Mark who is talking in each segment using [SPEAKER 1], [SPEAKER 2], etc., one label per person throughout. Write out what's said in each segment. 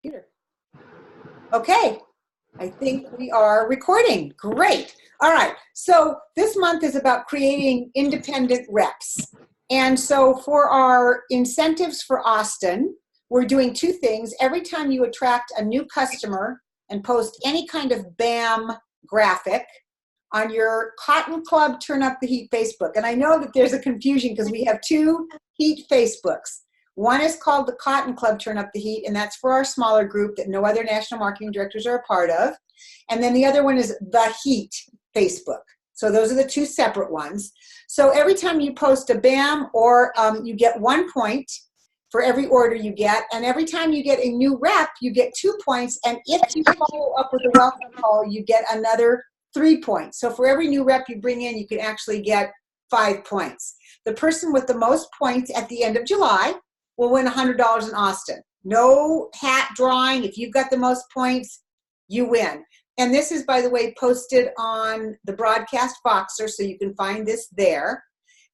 [SPEAKER 1] Computer. Okay, I think we are recording. Great. All right, so this month is about creating independent reps. And so for our incentives for Austin, we're doing two things. Every time you attract a new customer and post any kind of BAM graphic on your Cotton Club Turn Up the Heat Facebook. And I know that there's a confusion because we have two Heat Facebooks. One is called the Cotton Club Turn Up the Heat, and that's for our smaller group that no other national marketing directors are a part of. And then the other one is the Heat Facebook. So those are the two separate ones. So every time you post a BAM or you get 1 point for every order you get, and every time you get a new rep, you get 2 points, and if you follow up with a welcome call, you get another 3 points. So for every new rep you bring in, you can actually get 5 points. The person with the most points at the end of July will win $100 in Austin. No hat drawing. If you've got the most points, you win. And this is, by the way, posted on the broadcast Voxer, so you can find this there.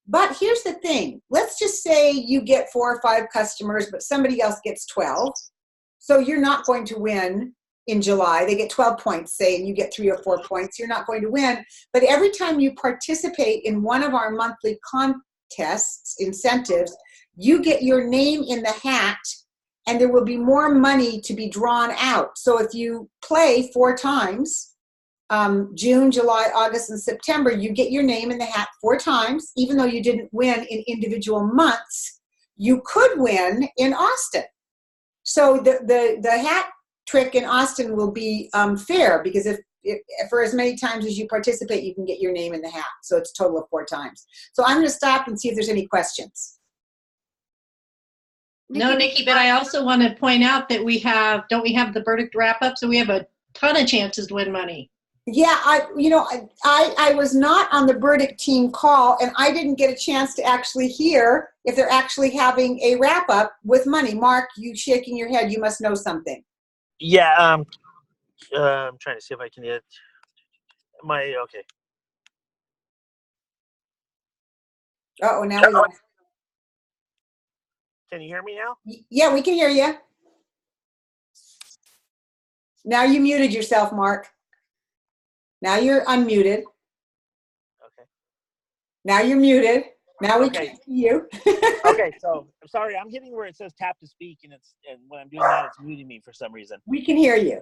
[SPEAKER 1] But here's the thing. Let's just say you get 4 or 5 customers, but somebody else gets 12. So you're not going to win in July. They get 12 points, say, and you get 3 or 4 points. You're not going to win. But every time you participate in one of our monthly contests, incentives, you get your name in the hat, and there will be more money to be drawn out. So if you play 4 times, June, July, August, and September, you get your name in the hat 4 times. Even though you didn't win in individual months, you could win in Austin. So the hat trick in Austin will be fair, because if for as many times as you participate, you can get your name in the hat. So it's a total of 4 times. So I'm going to stop and see if there's any questions.
[SPEAKER 2] No, Nikki, but I also want to point out that don't we have the verdict wrap up? So we have a ton of chances to win money.
[SPEAKER 1] Yeah, I was not on the verdict team call, and I didn't get a chance to actually hear if they're actually having a wrap up with money. Mark, you shaking your head, you must know something.
[SPEAKER 3] Yeah, I'm trying to see if I can get okay.
[SPEAKER 1] Uh-oh, now we lost.
[SPEAKER 3] Can you hear me now?
[SPEAKER 1] Yeah, we can hear you. Now you muted yourself, Mark. Now you're unmuted.
[SPEAKER 3] Okay.
[SPEAKER 1] Now you're muted. Now we can't see you.
[SPEAKER 3] Okay, so I'm sorry. I'm hitting where it says tap to speak, and when I'm doing that, it's muting me for some reason.
[SPEAKER 1] We can hear you.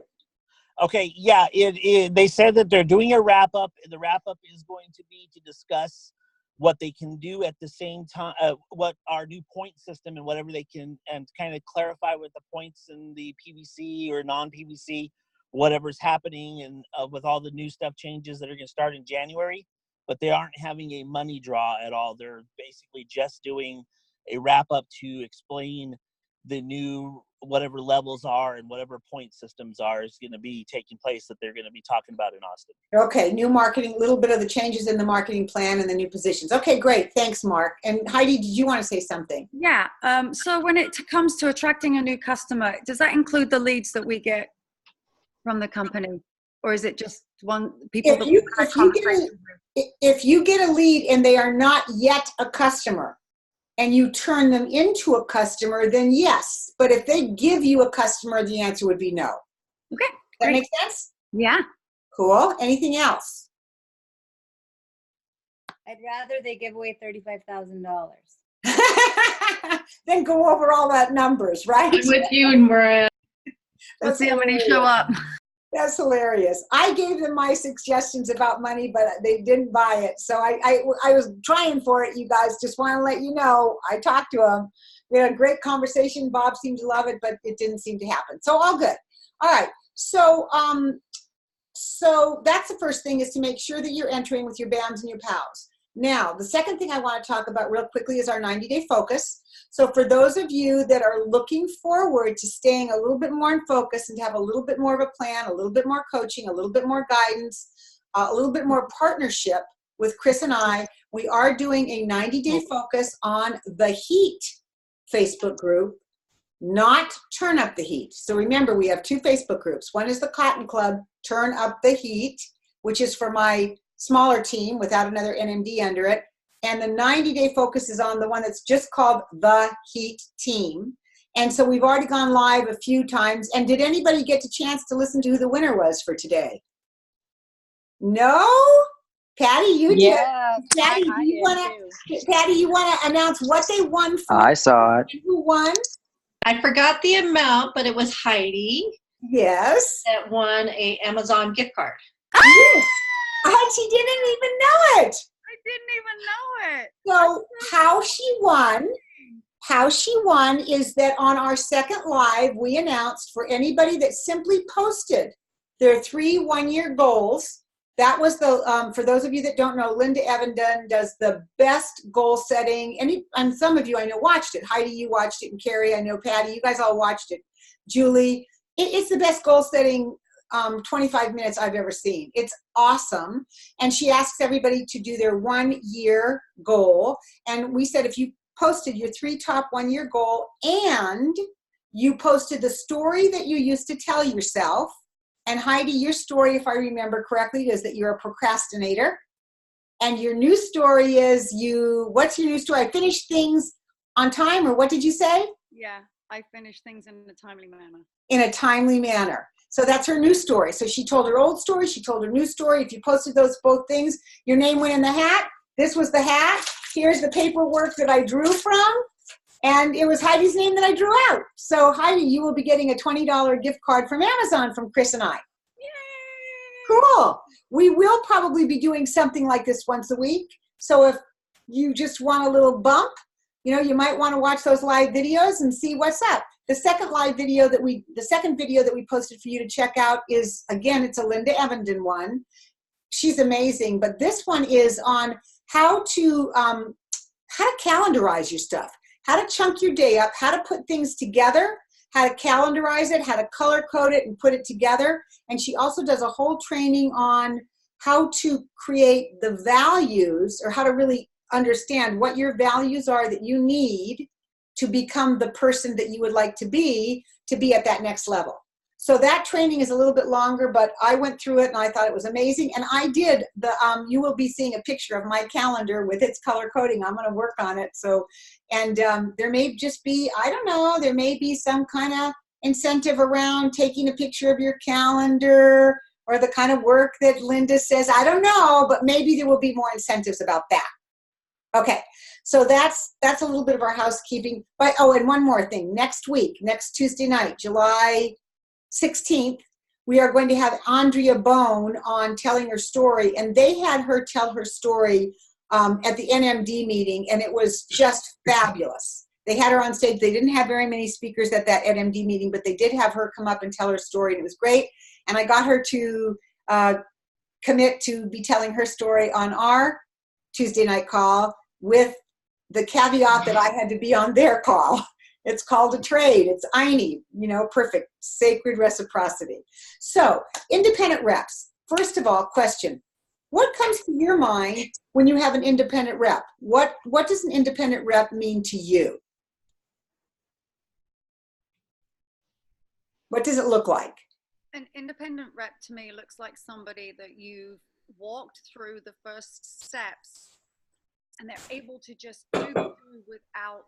[SPEAKER 3] Okay, yeah. They said that they're doing a wrap up. The wrap up is going to be to discuss what they can do at the same time, what our new point system and whatever they can, and kind of clarify with the points in the PVC or non-PVC, whatever's happening, and with all the new stuff changes that are going to start in January. But they aren't having a money draw at all. They're basically just doing a wrap up to explain the new whatever levels are and whatever point systems are is going to be taking place that they're going to be talking about in Austin.
[SPEAKER 1] Okay, new marketing, a little bit of the changes in the marketing plan and the new positions. Okay, great. Thanks, Mark. And Heidi, did you want to say something?
[SPEAKER 4] Yeah. So when it comes to attracting a new customer, does that include the leads that we get from the company? Or is it just people that
[SPEAKER 1] if you get a lead and they are not yet a customer, and you turn them into a customer, then yes. But if they give you a customer, the answer would be no.
[SPEAKER 4] Okay.
[SPEAKER 1] That make sense?
[SPEAKER 4] Yeah.
[SPEAKER 1] Cool. Anything else?
[SPEAKER 5] I'd rather they give away $35,000.
[SPEAKER 1] Then go over all that numbers, right?
[SPEAKER 2] I'm with you, and Maria.
[SPEAKER 4] Let's see how many show up.
[SPEAKER 1] That's hilarious. I gave them my suggestions about money, but they didn't buy it. So I was trying for it, you guys. Just want to let you know, I talked to them. We had a great conversation. Bob seemed to love it, but it didn't seem to happen. So all good. All right. So that's the first thing, is to make sure that you're entering with your BAMs and your POWs. Now, the second thing I want to talk about real quickly is our 90-day focus. So for those of you that are looking forward to staying a little bit more in focus and to have a little bit more of a plan, a little bit more coaching, a little bit more guidance, a little bit more partnership with Chris and I, we are doing a 90-day focus on the Heat Facebook group, not Turn Up the Heat. So remember, we have 2 Facebook groups. One is the Cotton Club, Turn Up the Heat, which is for my smaller team without another NMD under it. And the 90-day focus is on the one that's just called the Heat Team. And so we've already gone live a few times. And did anybody get a chance to listen to who the winner was for today? No? Patty, you
[SPEAKER 5] Yes,
[SPEAKER 1] did. Patty,
[SPEAKER 5] I
[SPEAKER 1] you
[SPEAKER 5] did
[SPEAKER 1] want
[SPEAKER 5] too.
[SPEAKER 1] to? Patty, you want to announce what they won for?
[SPEAKER 6] I saw it.
[SPEAKER 1] And who won?
[SPEAKER 2] I forgot the amount, but it was Heidi
[SPEAKER 1] Yes.
[SPEAKER 2] that won a Amazon gift card.
[SPEAKER 1] Yes. She didn't even know it.
[SPEAKER 4] I didn't even know it.
[SPEAKER 1] So how she won is that on our second live, we announced for anybody that simply posted their 3 one-year goals. That was the, for those of you that don't know, Linda Evenden does the best goal setting. And some of you I know watched it. Heidi, you watched it, and Carrie, I know Patty, you guys all watched it. Julie, it's the best goal setting 25 minutes I've ever seen. It's awesome. And she asks everybody to do their 1 year goal. And we said if you posted your 3 top 1 year goal and you posted the story that you used to tell yourself, and Heidi, your story, if I remember correctly, is that you're a procrastinator. And your new story is what's your new story? I finished things on time, or what did you say?
[SPEAKER 4] Yeah, I finish things in a timely manner.
[SPEAKER 1] In a timely manner. So that's her new story. So she told her old story, she told her new story. If you posted those both things, your name went in the hat. This was the hat. Here's the paperwork that I drew from. And it was Heidi's name that I drew out. So Heidi, you will be getting a $20 gift card from Amazon from Chris and I.
[SPEAKER 4] Yay!
[SPEAKER 1] Cool. We will probably be doing something like this once a week. So if you just want a little bump, you might want to watch those live videos and see what's up. The second video that we posted for you to check out is, again, it's a Linda Evenden one. She's amazing. But this one is on how to calendarize your stuff. How to chunk your day up, how to put things together, how to calendarize it, how to color code it and put it together. And she also does a whole training on how to create the values, or how to really understand what your values are that you need to become the person that you would like to be at that next level. So that training is a little bit longer, but I went through it and I thought it was amazing. And I did you will be seeing a picture of my calendar with its color coding. I'm going to work on it. So, and there may just be, I don't know, there may be some kind of incentive around taking a picture of your calendar, or the kind of work that Linda says. I don't know, but maybe there will be more incentives about that. Okay. So that's a little bit of our housekeeping. But, and one more thing. Next week, next Tuesday night, July 16th, we are going to have Andrea Bone on telling her story, and they had her tell her story at the NMD meeting, and it was just fabulous. They had her on stage. They didn't have very many speakers at that NMD meeting, but they did have her come up and tell her story, and it was great. And I got her to commit to be telling her story on our Tuesday night call, with the caveat that I had to be on their call. It's called a trade. It's INI, perfect, sacred reciprocity. So, independent reps. First of all, question. What comes to your mind when you have an independent rep? What does an independent rep mean to you? What does it look like?
[SPEAKER 4] An independent rep to me looks like somebody that you've walked through the first steps and they're able to just move through without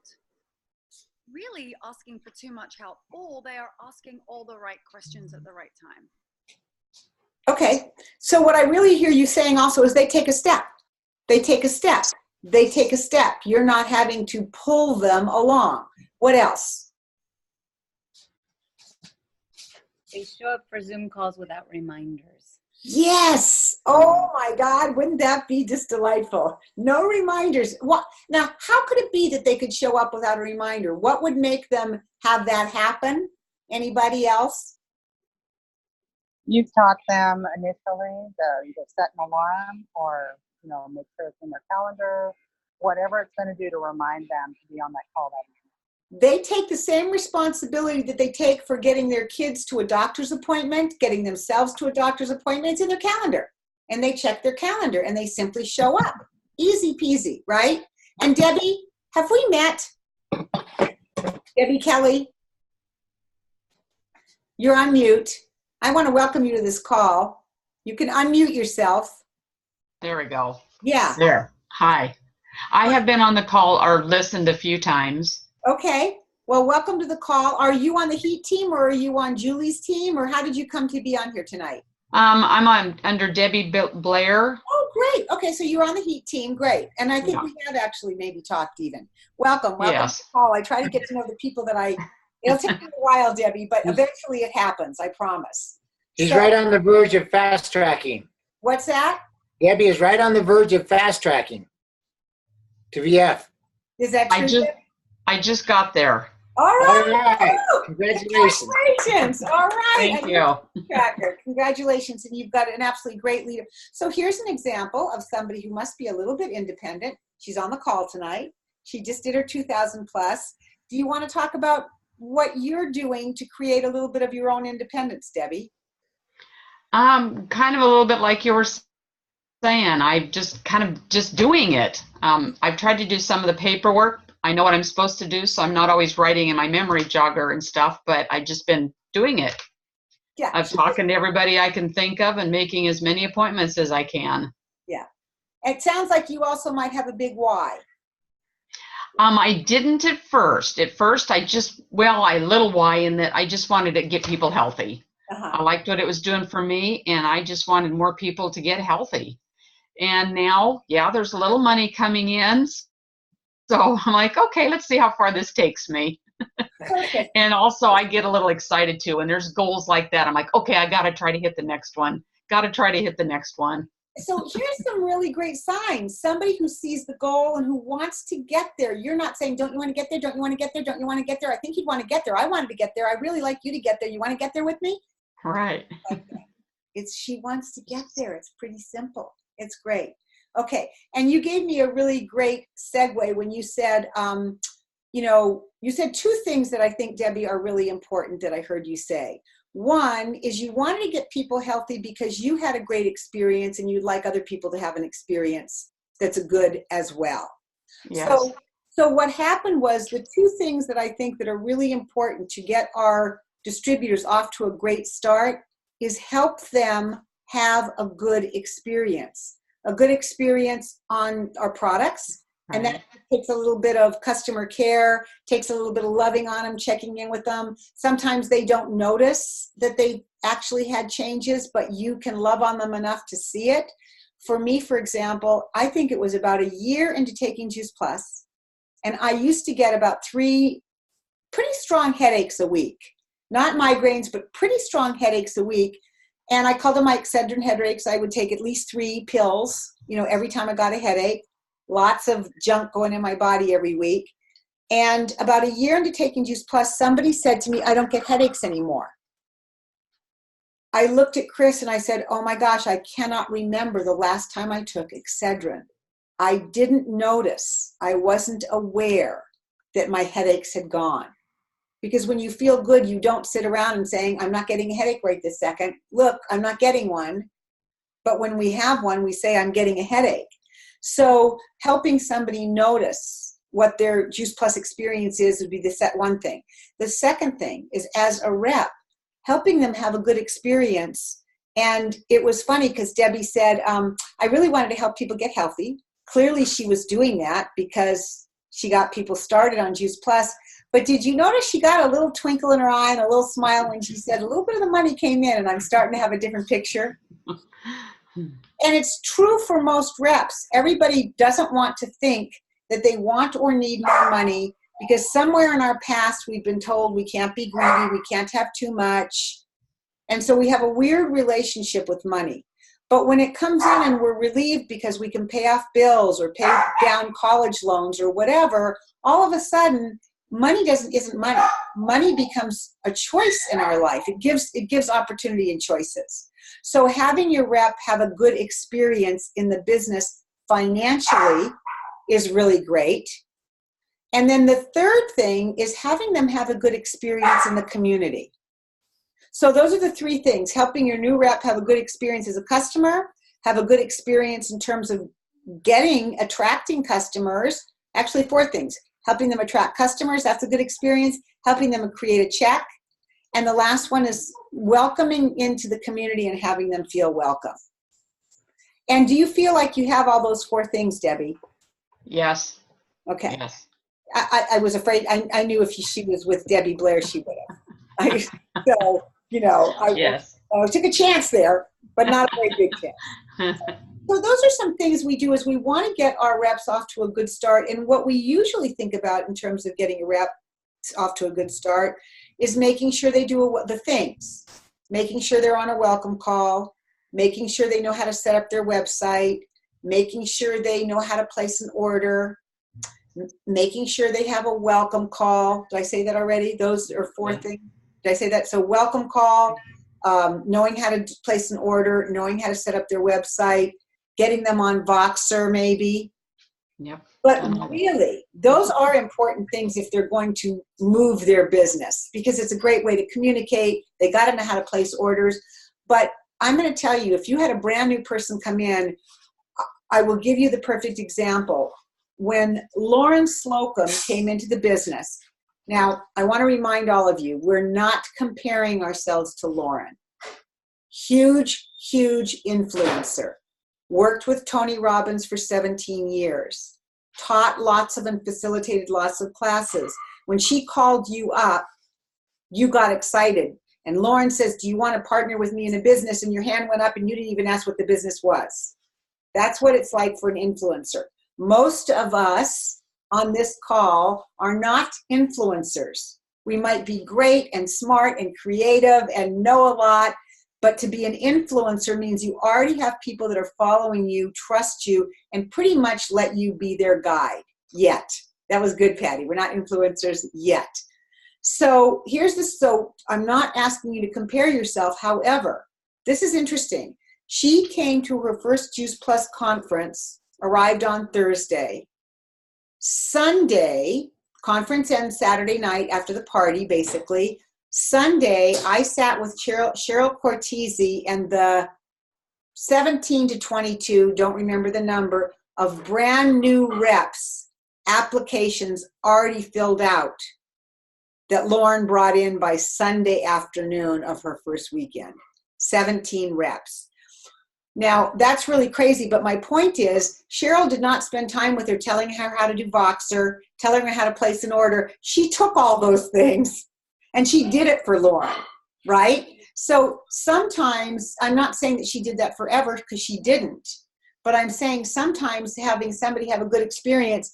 [SPEAKER 4] really asking for too much help, or they are asking all the right questions at the right time.
[SPEAKER 1] Okay, so what I really hear you saying also is they take a step. They take a step. They take a step. You're not having to pull them along. What else?
[SPEAKER 5] They show up for Zoom calls without reminders.
[SPEAKER 1] Yes. Oh my God, wouldn't that be just delightful? No reminders. What? Now, how could it be that they could show up without a reminder? What would make them have that happen? Anybody else?
[SPEAKER 7] You've taught them initially to either set an alarm or, make sure it's in their calendar, whatever it's going to do to remind them to be on that call that evening.
[SPEAKER 1] They take the same responsibility that they take for getting their kids to a doctor's appointment, getting themselves to a doctor's appointment. It's in their calendar. And they check their calendar and they simply show up. Easy peasy, right? And Debbie, have we met? Debbie Kelly, you're on mute. I want to welcome you to this call. You can unmute yourself.
[SPEAKER 8] There we go.
[SPEAKER 1] Yeah.
[SPEAKER 8] There. Hi. I have been on the call or listened a few times.
[SPEAKER 1] Okay. Well, welcome to the call. Are you on the Heat team or are you on Julie's team, or how did you come to be on here tonight?
[SPEAKER 6] I'm under Debbie Blair.
[SPEAKER 1] Oh, great. Okay, so you're on the Heat team. Great. And I think
[SPEAKER 6] Yeah.
[SPEAKER 1] we have actually maybe talked even. Welcome
[SPEAKER 6] Yes.
[SPEAKER 1] to the call. I try to get to know the people that it'll take me a while, Debbie, but eventually it happens, I promise.
[SPEAKER 8] She's
[SPEAKER 1] So-
[SPEAKER 8] right on the verge of fast tracking.
[SPEAKER 1] What's that?
[SPEAKER 8] Debbie is right on the verge of fast tracking to VF.
[SPEAKER 1] Is that true?
[SPEAKER 6] I just got there.
[SPEAKER 1] All right.
[SPEAKER 8] All right.
[SPEAKER 1] Woo!
[SPEAKER 8] Congratulations.
[SPEAKER 1] Congratulations. All right.
[SPEAKER 6] Thank
[SPEAKER 1] And
[SPEAKER 6] you.
[SPEAKER 1] Tracker. Congratulations. And you've got an absolutely great leader. So here's an example of somebody who must be a little bit independent. She's on the call tonight. She just did her 2,000 plus. Do you want to talk about what you're doing to create a little bit of your own independence, Debbie?
[SPEAKER 6] Kind of a little bit like you were saying. I just doing it. I've tried to do some of the paperwork. I know what I'm supposed to do, so I'm not always writing in my memory jogger and stuff, but I've just been doing it.
[SPEAKER 1] Yeah.
[SPEAKER 6] I'm talking to everybody I can think of and making as many appointments as I can.
[SPEAKER 1] Yeah. It sounds like you also might have a big why.
[SPEAKER 6] I didn't at first. At first, I little why in that I just wanted to get people healthy. I liked what it was doing for me, and I just wanted more people to get healthy. And now, there's a little money coming in. So I'm like, okay, let's see how far this takes me.
[SPEAKER 1] Perfect.
[SPEAKER 6] And also I get a little excited too. And there's goals like that. I'm like, okay, I got to try to hit the next one.
[SPEAKER 1] So here's some really great signs. Somebody who sees the goal and who wants to get there. You're not saying, don't you want to get there? Don't you want to get there? Don't you want to get there? I think you'd want to get there. I wanted to get there. I really like you to get there. You want to get there with me?
[SPEAKER 6] Right.
[SPEAKER 1] She wants to get there. It's pretty simple. It's great. Okay. And you gave me a really great segue when you said, you said two things that I think, Debbie, are really important that I heard you say. One is you wanted to get people healthy because you had a great experience and you'd like other people to have an experience that's good as well.
[SPEAKER 6] Yes.
[SPEAKER 1] So what happened was the two things that I think that are really important to get our distributors off to a great start is help them have a good experience on our products.
[SPEAKER 6] Right.
[SPEAKER 1] And that takes a little bit of customer care, takes a little bit of loving on them, checking in with them. Sometimes they don't notice that they actually had changes, but you can love on them enough to see it. For me, for example, I think it was about a year into taking Juice Plus, and I used to get about 3 pretty strong headaches a week. Not migraines, but pretty strong headaches a week. And I called them my Excedrin headaches. I would take at least 3 pills, every time I got a headache. Lots of junk going in my body every week. And about a year into taking Juice Plus, somebody said to me, I don't get headaches anymore. I looked at Chris and I said, oh my gosh, I cannot remember the last time I took Excedrin. I didn't notice. I wasn't aware that my headaches had gone. Because when you feel good, you don't sit around and saying, I'm not getting a headache right this second. Look, I'm not getting one. But when we have one, we say, I'm getting a headache. So helping somebody notice what their Juice Plus experience is would be one thing. The second thing is, as a rep, helping them have a good experience. And it was funny because Debbie said, I really wanted to help people get healthy. Clearly she was doing that because she got people started on Juice Plus. But did you notice she got a little twinkle in her eye and a little smile when she said, a little bit of the money came in and I'm starting to have a different picture? And it's true for most reps. Everybody doesn't want to think that they want or need more money because somewhere in our past we've been told we can't be greedy, we can't have too much. And so we have a weird relationship with money. But when it comes in and we're relieved because we can pay off bills or pay down college loans or whatever, all of a sudden money isn't money. Money becomes a choice in our life. It gives opportunity and choices. So having your rep have a good experience in the business financially is really great. And then the third thing is having them have a good experience in the community. So those are the 3 things: helping your new rep have a good experience as a customer, have a good experience in terms of attracting customers. Actually, 4 things: helping them attract customers, that's a good experience; helping them create a check. And the last one is welcoming into the community and having them feel welcome. And do you feel like you have all those 4 things, Debbie?
[SPEAKER 6] Yes.
[SPEAKER 1] Okay.
[SPEAKER 6] Yes.
[SPEAKER 1] I was afraid. I knew if she was with Debbie Blair, she would have. So, you know,
[SPEAKER 6] Yes.
[SPEAKER 1] I took a chance there, but not a very big chance. So those are some things we do is we want to get our reps off to a good start. And what we usually think about in terms of getting a rep off to a good start is making sure they do the things, making sure they're on a welcome call, making sure they know how to set up their website, making sure they know how to place an order, making sure they have a welcome call. Did I say that already? Those are 4 things. Did I say that? So welcome call, knowing how to place an order, knowing how to set up their website, getting them on Voxer maybe.
[SPEAKER 6] Yep.
[SPEAKER 1] But really, those are important things if they're going to move their business, because it's a great way to communicate. They got to know how to place orders. But I'm going to tell you, if you had a brand new person come in, I will give you the perfect example. When Lauren Slocum came into the business, now I want to remind all of you, we're not comparing ourselves to Lauren. Huge, huge influencer. Worked with Tony Robbins for 17 years. Taught lots of and facilitated lots of classes. When she called you up, you got excited. And Lauren says, do you want to partner with me in a business? And your hand went up and you didn't even ask what the business was. That's what it's like for an influencer. Most of us on this call are not influencers. We might be great and smart and creative and know a lot, but to be an influencer means you already have people that are following you, trust you, and pretty much let you be their guide. Yet. That was good, Patty. We're not influencers yet. So so I'm not asking you to compare yourself. However, this is interesting. She came to her first Juice Plus conference, arrived on Thursday. Sunday, conference ends Saturday night after the party, basically. Sunday, I sat with Cheryl Cortese and the 17 to 22, don't remember the number, of brand new reps, applications already filled out that Lauren brought in by Sunday afternoon of her first weekend. 17 reps. Now, that's really crazy, but my point is, Cheryl did not spend time with her telling her how to do Voxer, telling her how to place an order. She took all those things and she did it for Lauren, right? So sometimes, I'm not saying that she did that forever because she didn't, but I'm saying sometimes having somebody have a good experience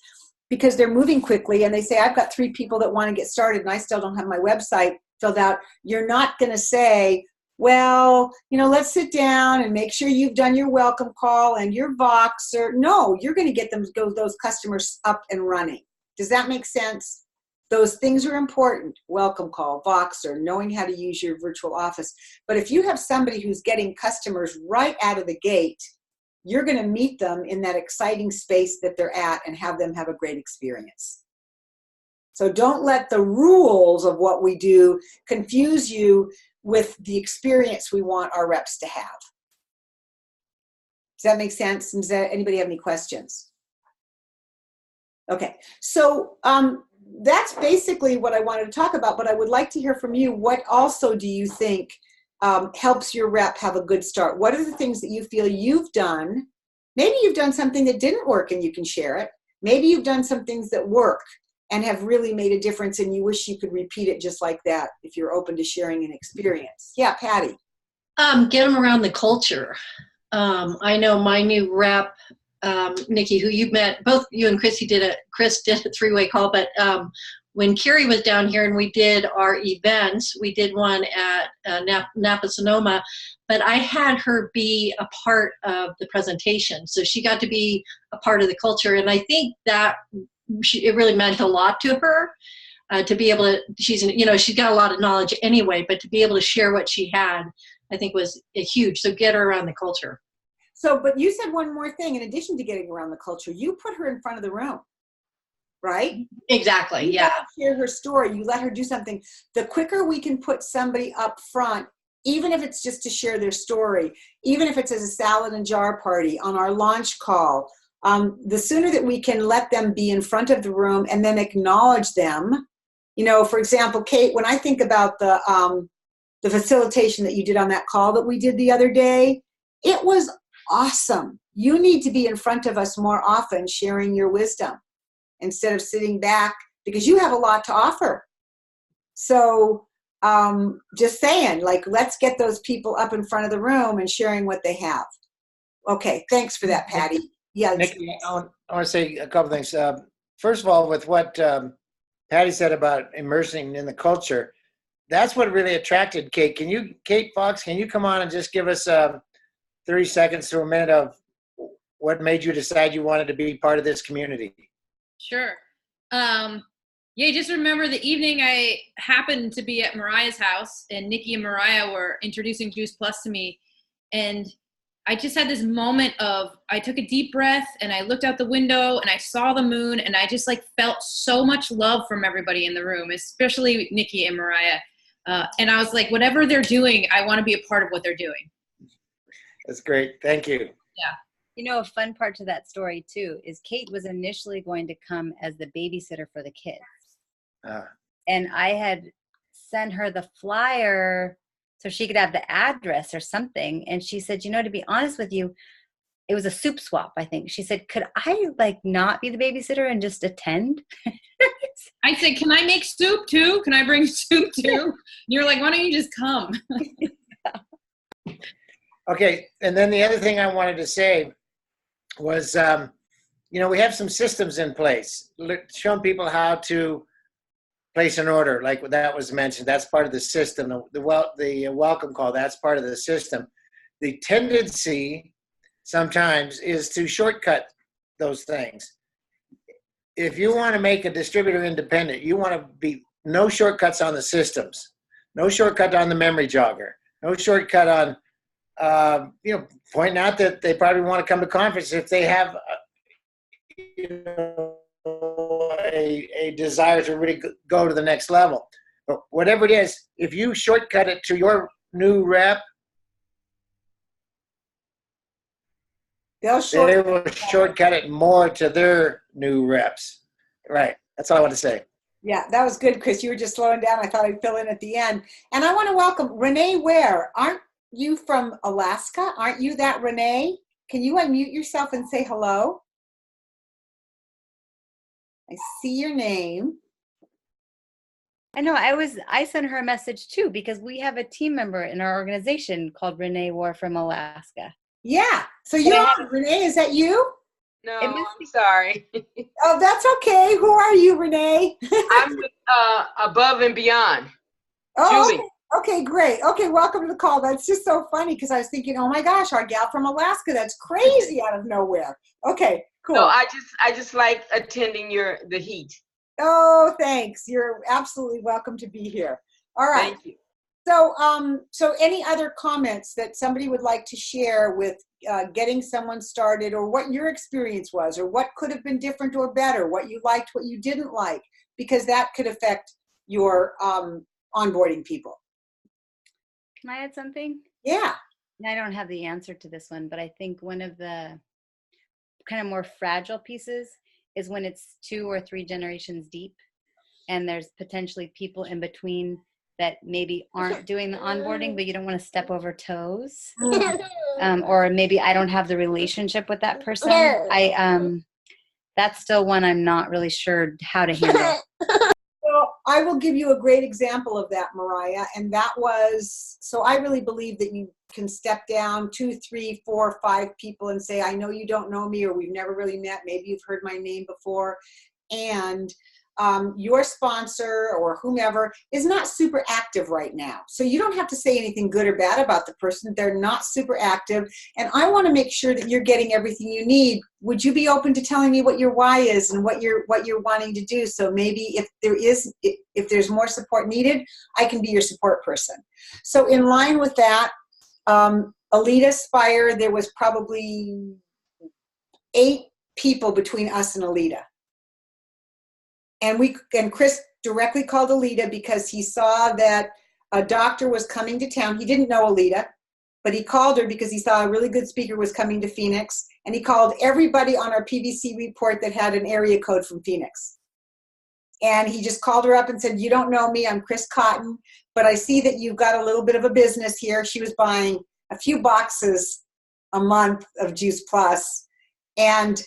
[SPEAKER 1] because they're moving quickly and they say, I've got 3 people that want to get started and I still don't have my website filled out. You're not going to say, well, let's sit down and make sure you've done your welcome call and your Voxer. No, you're going to get those customers up and running. Does that make sense? Those things are important. Welcome call, Voxer, knowing how to use your virtual office. But if you have somebody who's getting customers right out of the gate, you're going to meet them in that exciting space that they're at and have them have a great experience. So don't let the rules of what we do confuse you with the experience we want our reps to have. Does that make sense? Does anybody have any questions? Okay, so that's basically what I wanted to talk about, but I would like to hear from you. What also do you think helps your rep have a good start? What are the things that you feel you've done? Maybe you've done something that didn't work and you can share it. Maybe you've done some things that work and have really made a difference and you wish you could repeat it just like that if you're open to sharing an experience. Yeah, Patty.
[SPEAKER 2] Get them around the culture. I know my new rep, Nikki, who you met, both you and Chris did a 3-way call, but when Carrie was down here and we did our events, we did one at Napa Sonoma, but I had her be a part of the presentation. So she got to be a part of the culture. And I think that it really meant a lot to her to be able to, she's got a lot of knowledge anyway, but to be able to share what she had, I think was huge. So get her around the culture.
[SPEAKER 1] So, but you said one more thing, in addition to getting around the culture, you put her in front of the room, right?
[SPEAKER 2] Exactly,
[SPEAKER 1] you
[SPEAKER 2] yeah.
[SPEAKER 1] Let her share her story, you let her do something. The quicker we can put somebody up front, even if it's just to share their story, even if it's as a salad and jar party on our launch call, the sooner that we can let them be in front of the room and then acknowledge them. For example, Kate, when I think about the facilitation that you did on that call that we did the other day, it was awesome. You need to be in front of us more often sharing your wisdom. instead of sitting back, because you have a lot to offer. So just saying, like, let's get those people up in front of the room and sharing what they have. Okay, thanks for that, Patty. Yeah,
[SPEAKER 8] Nikki, I want to say a couple things. First of all, with what Patty said about immersing in the culture, that's what really attracted Kate. Kate Fox, can you come on and just give us 30 seconds to a minute of what made you decide you wanted to be part of this community?
[SPEAKER 9] Sure. Yeah, just remember the evening I happened to be at Mariah's house, and Nikki and Mariah were introducing Juice Plus to me. And I just had this moment of, I took a deep breath and I looked out the window and I saw the moon, and I just like felt so much love from everybody in the room, especially Nikki and Mariah. And I was like, whatever they're doing, I want to be a part of what they're doing.
[SPEAKER 8] That's great. Thank you.
[SPEAKER 9] Yeah.
[SPEAKER 5] You know, a fun part to that story too is Kate was initially going to come as the babysitter for the kids. And I had sent her the flyer so she could have the address or something. And she said, you know, to be honest with you, it was a soup swap, I think. She said, could I like not be the babysitter and just attend?
[SPEAKER 9] I said, can I make soup too? Can I bring soup too? And you're like, why don't you just come?
[SPEAKER 8] Okay, and then the other thing I wanted to say was, you know, we have some systems in place, showing people how to place an order, like that was mentioned. That's part of the system. The welcome call, that's part of the system. The tendency sometimes is to shortcut those things. If you want to make a distributor independent, you want to be no shortcuts on the systems, no shortcut on the memory jogger, no shortcut on, you know, pointing out that they probably want to come to conference if they have a desire to really go to the next level. But whatever it is, if you shortcut it to your new rep, they will shortcut it more to their new reps. Right. That's all I want to say.
[SPEAKER 1] Yeah, that was good, Chris. You were just slowing down. I thought I'd fill in at the end. And I want to welcome Renee Ware. Aren't you from Alaska? Aren't you that Renee? Can you unmute yourself and say hello? I see your name.
[SPEAKER 5] I know. I sent her a message too, because we have a team member in our organization called Renee Ware from Alaska.
[SPEAKER 1] Yeah. So you're on, Renee. Is that you?
[SPEAKER 10] No, I'm sorry.
[SPEAKER 1] Oh, that's okay. Who are you, Renee?
[SPEAKER 10] I'm Above and Beyond.
[SPEAKER 1] Oh,
[SPEAKER 10] Julie.
[SPEAKER 1] Okay, great. Okay, welcome to the call. That's just so funny because I was thinking, oh my gosh, our gal from Alaska, that's crazy out of nowhere. Okay, cool.
[SPEAKER 10] No, I just like attending the heat.
[SPEAKER 1] Oh, thanks. You're absolutely welcome to be here. All right.
[SPEAKER 10] Thank you.
[SPEAKER 1] So, so any other comments that somebody would like to share with getting someone started, or what your experience was, or what could have been different or better, what you liked, what you didn't like, because that could affect your onboarding people.
[SPEAKER 5] Can I add something?
[SPEAKER 1] Yeah.
[SPEAKER 5] I don't have the answer to this one, but I think one of the kind of more fragile pieces is when it's 2 or 3 generations deep and there's potentially people in between that maybe aren't doing the onboarding, but you don't want to step over toes. Or maybe I don't have the relationship with that person. That's still one I'm not really sure how to handle.
[SPEAKER 1] Well, I will give you a great example of that, Mariah, and that was, so I really believe that you can step down 2, 3, 4, 5 people and say, I know you don't know me, or we've never really met, maybe you've heard my name before, and your sponsor or whomever is not super active right now. So you don't have to say anything good or bad about the person. They're not super active, and I want to make sure that you're getting everything you need. Would you be open to telling me what your why is and what you're wanting to do? So maybe if there's more support needed, I can be your support person. So in line with that, Alita Spire, there was probably 8 people between us and Alita. And Chris directly called Alita because he saw that a doctor was coming to town. He didn't know Alita, but he called her because he saw a really good speaker was coming to Phoenix. And he called everybody on our PVC report that had an area code from Phoenix. And he just called her up and said, you don't know me, I'm Chris Cotton, but I see that you've got a little bit of a business here. She was buying a few boxes a month of Juice Plus. And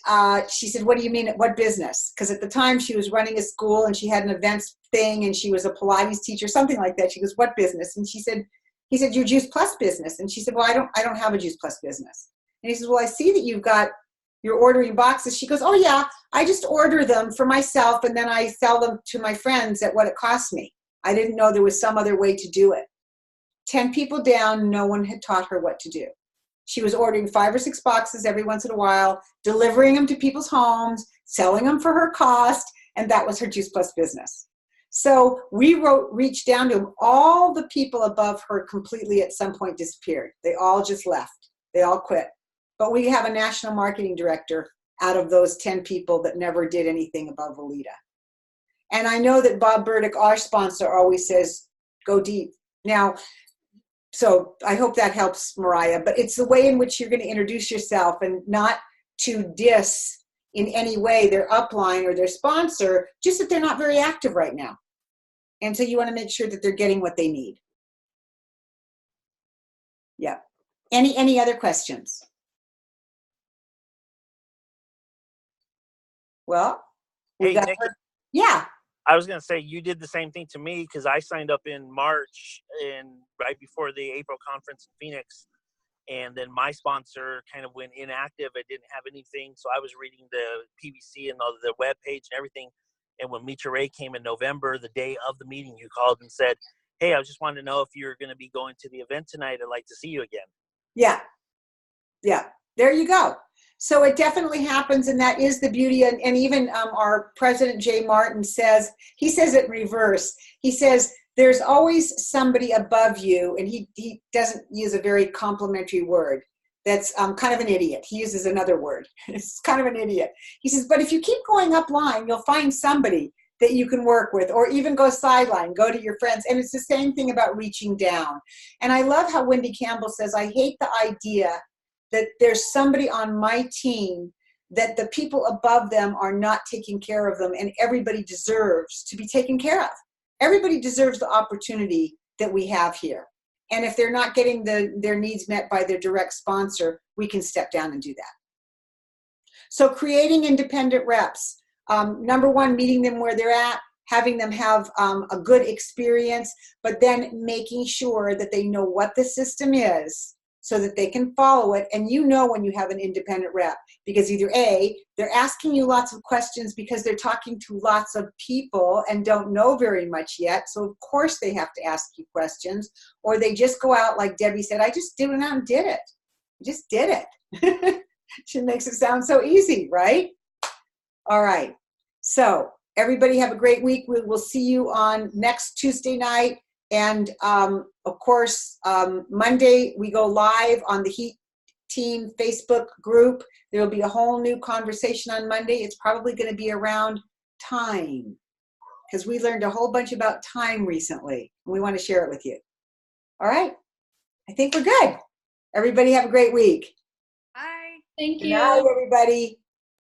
[SPEAKER 1] she said, what do you mean, what business? Because at the time she was running a school and she had an events thing and she was a Pilates teacher, something like that. She goes, what business? And he said, your Juice Plus business. And she said, well, I don't have a Juice Plus business. And he says, well, I see that you're ordering boxes. She goes, oh yeah, I just order them for myself and then I sell them to my friends at what it costs me. I didn't know there was some other way to do it. 10 people down, no one had taught her what to do. She was ordering 5 or 6 boxes every once in a while, delivering them to people's homes, selling them for her cost, and that was her Juice Plus business. So we reached down to all the people above her completely at some point disappeared. They all just left. They all quit. But we have a national marketing director out of those 10 people that never did anything above Alita. And I know that Bob Burdick, our sponsor, always says, go deep. Now, so I hope that helps, Mariah, but it's the way in which you're going to introduce yourself and not to diss in any way their upline or their sponsor, just that they're not very active right now. And so you want to make sure that they're getting what they need. Yeah. Any other questions? Well,
[SPEAKER 3] Hey, Nikki,
[SPEAKER 1] yeah.
[SPEAKER 3] I was going to say you did the same thing to me because I signed up in March and right before the April conference in Phoenix. And then my sponsor kind of went inactive. I didn't have anything. So I was reading the PBC and the web page and everything. And when Mitra Ray came in November, the day of the meeting, you called and said, hey, I just wanted to know if you're going to be going to the event tonight. I'd like to see you again.
[SPEAKER 1] Yeah. Yeah. There you go. So it definitely happens, and that is the beauty. And even our president, Jay Martin, he says it in reverse. He says, there's always somebody above you, and he doesn't use a very complimentary word. That's kind of an idiot. He uses another word. It's kind of an idiot. He says, but if you keep going up line, you'll find somebody that you can work with, or even go sideline, go to your friends. And it's the same thing about reaching down. And I love how Wendy Campbell says, I hate the idea that there's somebody on my team that the people above them are not taking care of them, and everybody deserves to be taken care of. Everybody deserves the opportunity that we have here. And if they're not getting their needs met by their direct sponsor, we can step down and do that. So creating independent reps. Number one, meeting them where they're at, having them have a good experience, but then making sure that they know what the system is so that they can follow it. And you know when you have an independent rep, because either A, they're asking you lots of questions because they're talking to lots of people and don't know very much yet. So of course they have to ask you questions, or they just go out like Debbie said, I just went out and did it. I just did it. She makes it sound so easy, right? All right. So everybody have a great week. We will see you on next Tuesday night. And of course, Monday we go live on the Heat Team Facebook group. There will be a whole new conversation on Monday. It's probably going to be around time, because we learned a whole bunch about time recently. And we want to share it with you. All right. I think we're good. Everybody have a great week.
[SPEAKER 4] Bye.
[SPEAKER 9] Thank
[SPEAKER 1] Good
[SPEAKER 9] you.
[SPEAKER 1] night, everybody.